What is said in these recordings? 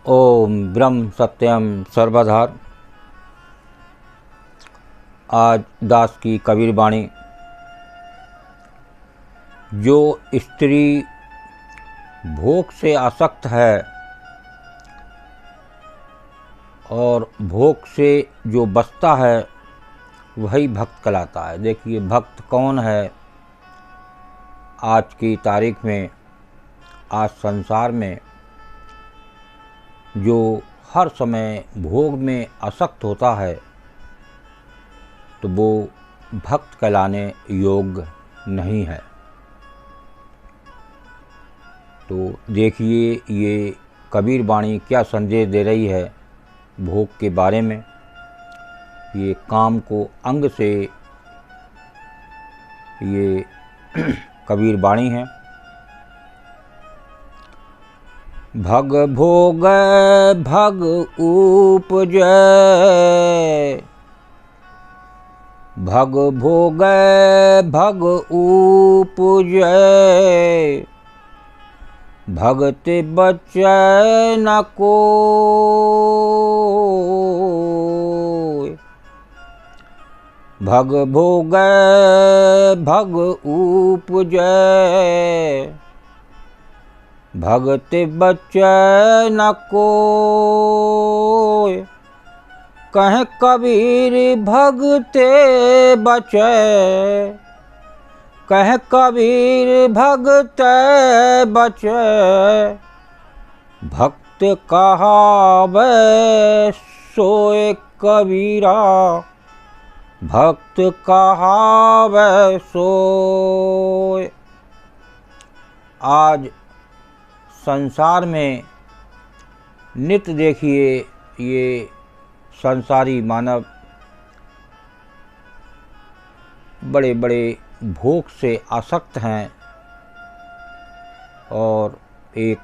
ओम ब्रह्म सत्यम सर्वधार। आज दास की कबीर वाणी। जो स्त्री भोग से आसक्त है और भोग से जो बचता है वही भक्त कहलाता है। देखिए भक्त कौन है आज की तारीख में, आज संसार में जो हर समय भोग में आसक्त होता है तो वो भक्त कहलाने योग्य नहीं है। तो देखिए ये कबीर वाणी क्या संदेश दे रही है भोग के बारे में। ये काम को अंग से ये कबीर वाणी है। भग भोग भग उपजय, भग भोग भग उपजय, भगत बचै न कोय। भग भोग भग उपजय, भगत बचै न कोय। कह कबीर भगते बचै, कह कबीर भगते बचै। भक्त कहावै सोय कबीरा, भक्त कहावै सोय। आज संसार में नित्य देखिए ये संसारी मानव बड़े बड़े भोग से आसक्त हैं और एक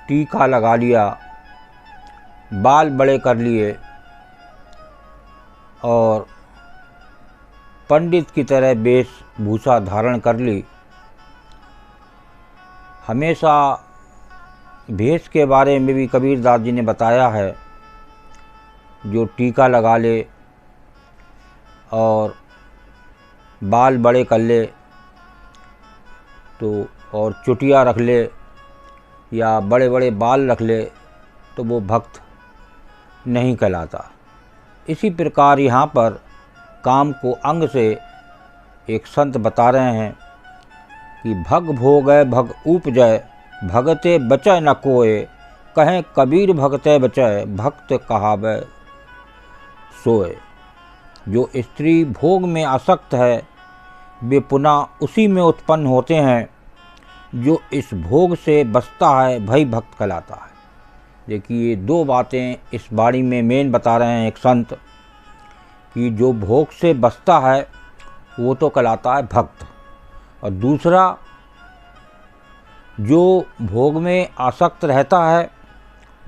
टीका लगा लिया, बाल बड़े कर लिए और पंडित की तरह वेशभूषा धारण कर ली। हमेशा भेष के बारे में भी कबीरदास जी ने बताया है। जो टीका लगा ले और बाल बड़े कर ले तो और चुटिया रख ले या बड़े बड़े बाल रख ले तो वो भक्त नहीं कहलाता। इसी प्रकार यहाँ पर काम को अंग से एक संत बता रहे हैं कि भग भोगै भग उपजय, भगते बचै न कोय। कहें कबीर भगते बचै, भक्त कहावै सोय। जो स्त्री भोग में आसक्त है वे पुनः उसी में उत्पन्न होते हैं। जो इस भोग से बचता है वही भक्त कहलाता है। देखिए दो बातें इस वाणी में मेन बता रहे हैं एक संत कि जो भोग से बचता है वो तो कहलाता है भक्त, और दूसरा जो भोग में आसक्त रहता है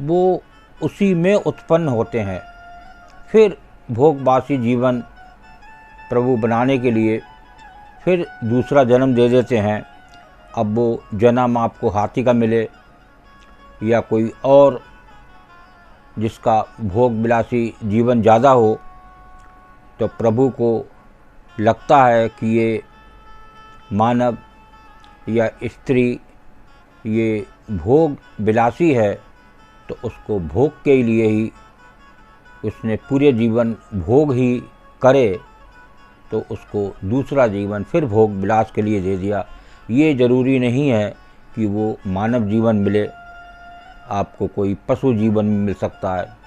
वो उसी में उत्पन्न होते हैं। फिर भोगवासी जीवन प्रभु बनाने के लिए फिर दूसरा जन्म दे देते हैं। अब वो जन्म आपको हाथी का मिले या कोई और जिसका भोग विलासी जीवन ज़्यादा हो तो प्रभु को लगता है कि ये मानव या स्त्री ये भोग विलासी है तो उसको भोग के लिए ही उसने पूरे जीवन भोग ही करे तो उसको दूसरा जीवन फिर भोग विलास के लिए दे दिया। ये ज़रूरी नहीं है कि वो मानव जीवन मिले, आपको कोई पशु जीवन मिल सकता है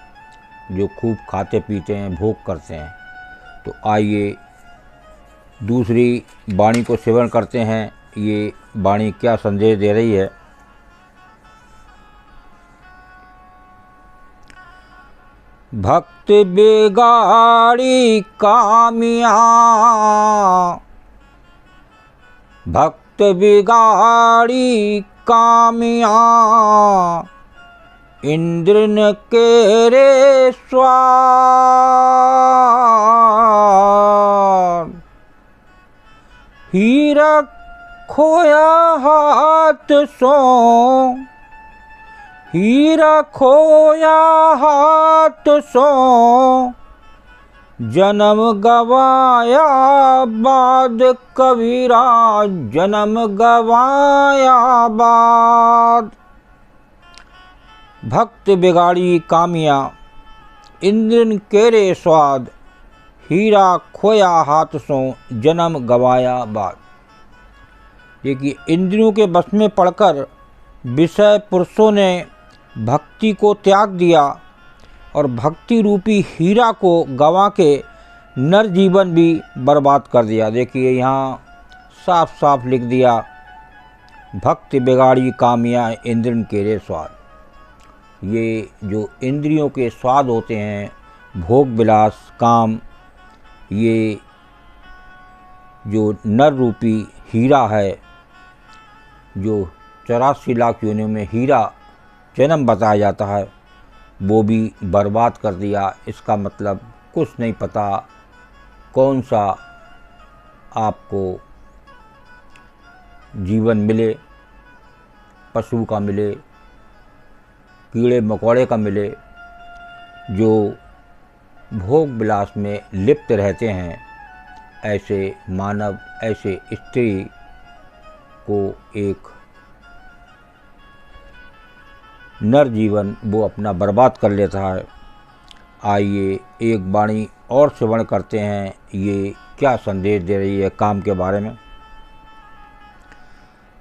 जो खूब खाते पीते हैं भोग करते हैं। तो आइए दूसरी वाणी को सेवन करते हैं। ये वाणी क्या संदेश दे रही है। भक्त बिगाड़ी कामिया, भक्त बिगाड़ी कामिया। इंद्र न केरे स्वार, हीरा खोया हाथ सो। हीरा खोया हाथ सो जन्म गवाया बाद, कबीरा जन्म गवाया बाद। भक्त बिगाड़ी कामिया इंद्रन केरे स्वाद, हीरा खोया हाथ सो जन्म गवाया बाद। देखिए, इंद्रियों के बस में पड़कर विषय पुरुषों ने भक्ति को त्याग दिया और भक्ति रूपी हीरा को गंवा के नर जीवन भी बर्बाद कर दिया। देखिए, यहाँ साफ साफ लिख दिया, भक्ति बिगाड़ी कामिया इंद्रन केरे स्वाद। ये जो इंद्रियों के स्वाद होते हैं, भोग विलास काम, ये जो नर रूपी हीरा है, जो 84 लाख योनियों में हीरा जन्म बताया जाता है, वो भी बर्बाद कर दिया। इसका मतलब कुछ नहीं पता कौन सा आपको जीवन मिले, पशु का मिले, कीड़े मकोड़े का मिले। जो भोग विलास में लिप्त रहते हैं, ऐसे मानव, ऐसे स्त्री को एक नर जीवन वो अपना बर्बाद कर लेता है। आइए एक वाणी और श्रवण करते हैं, ये क्या संदेश दे रही है काम के बारे में।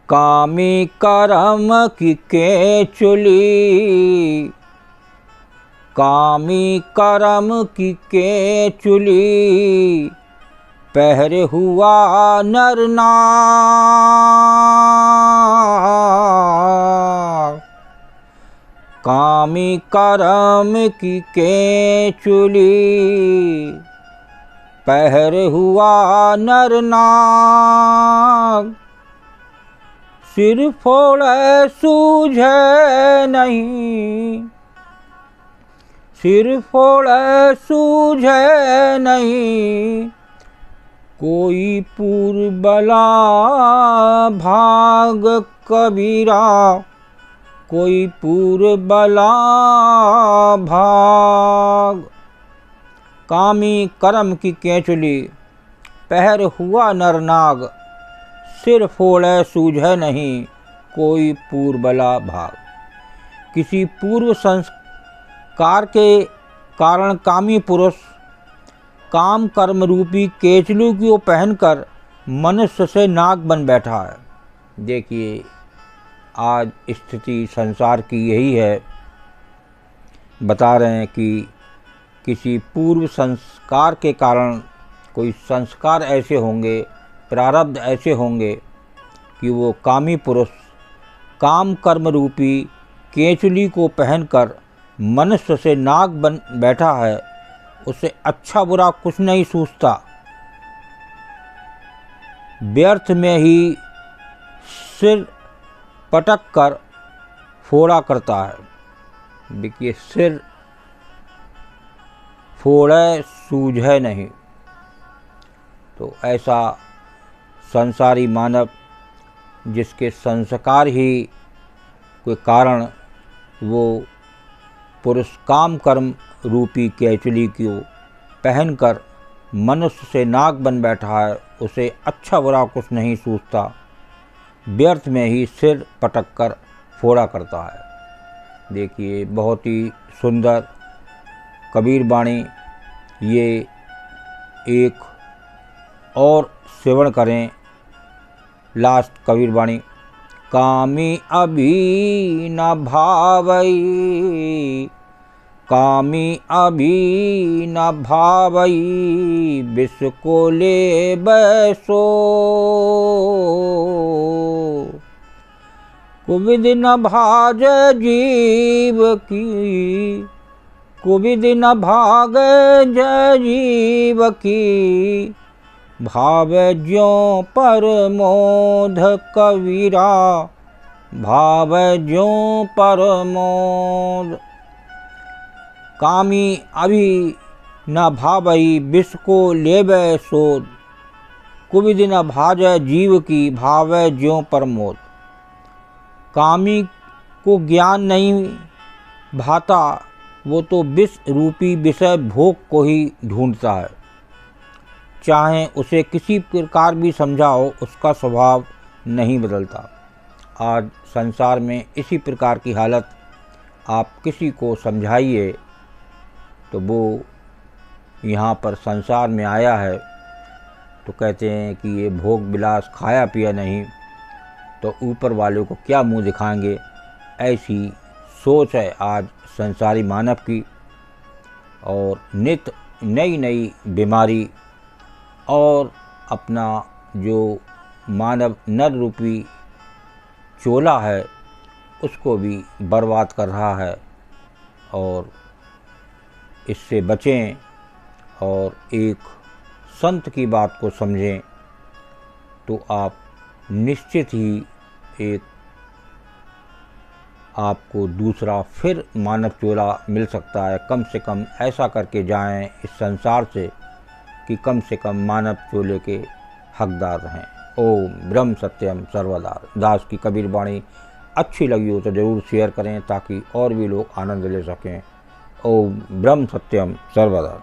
कामी करम की केचुली, कामी करम की केचुली, पहरे हुआ नर नाग। कामी करम की केचुली, पहरे हुआ नर नाग। सिर फोड़े सूझे नहीं, सिर फोड़े सूझे नहीं, कोई पूर्व बला भाग कबीरा, कोई पूर्व बला भाग। कामी करम की केचुली, पहर हुआ नरनाग, सिर फोड़े सूझे नहीं, कोई पूर्व बला भाग। किसी पूर्व संस्कार के कारण कामी पुरुष काम कर्म रूपी केचलू को पहनकर मनुष्य से नाग बन बैठा है। देखिए, आज स्थिति संसार की यही है। बता रहे हैं कि किसी पूर्व संस्कार के कारण कोई संस्कार ऐसे होंगे, प्रारब्ध ऐसे होंगे कि वो कामी पुरुष काम कर्म रूपी केचुली को पहनकर मनुष्य से नाग बन बैठा है। उसे अच्छा बुरा कुछ नहीं सूझता, व्यर्थ में ही सिर पटक कर फोड़ा करता है। देखिए, सिर फोड़े सूझे नहीं। तो ऐसा संसारी मानव जिसके संस्कार ही कोई कारण वो पुरुष काम कर्म रूपी केचुली को पहनकर मनुष्य से नाग बन बैठा है, उसे अच्छा बुरा कुछ नहीं सूझता, व्यर्थ में ही सिर पटक कर फोड़ा करता है। देखिए, बहुत ही सुंदर कबीर वाणी। ये एक और श्रवण करें, लास्ट कबीर वाणी। कामी अभी न भावई, कामी अभी न भावई, विष को ले बैसो। कुविद न भाज जीव की, कुविद न भाग जीव की, भाव ज्यों परमोध कबीरा, भाव ज्यों परमोद। कामी अभी न भावई, विष को लेबै सोद, कुविद न भाज जीव की, भाव ज्यों परमोद। कामी को ज्ञान नहीं भाता वो तो विष रूपी विषय भोग को ही ढूंढता है, चाहे उसे किसी प्रकार भी समझाओ उसका स्वभाव नहीं बदलता। आज संसार में इसी प्रकार की हालत, आप किसी को समझाइए तो वो यहाँ पर संसार में आया है तो कहते हैं कि ये भोग विलास खाया पिया नहीं तो ऊपर वाले को क्या मुंह दिखाएंगे। ऐसी सोच है आज संसारी मानव की, और नित नई नई बीमारी और अपना जो मानव नर रूपी चोला है उसको भी बर्बाद कर रहा है। और इससे बचें और एक संत की बात को समझें तो आप निश्चित ही एक आपको दूसरा फिर मानव चोला मिल सकता है। कम से कम ऐसा करके जाएं इस संसार से कि कम से कम मानव चोले के हकदार रहें। ओम ब्रह्म सत्यम सर्वदा। दास की कबीर वाणी अच्छी लगी हो तो ज़रूर शेयर करें ताकि और भी लोग आनंद ले सकें। ओम ब्रह्म सत्यम सर्वदा।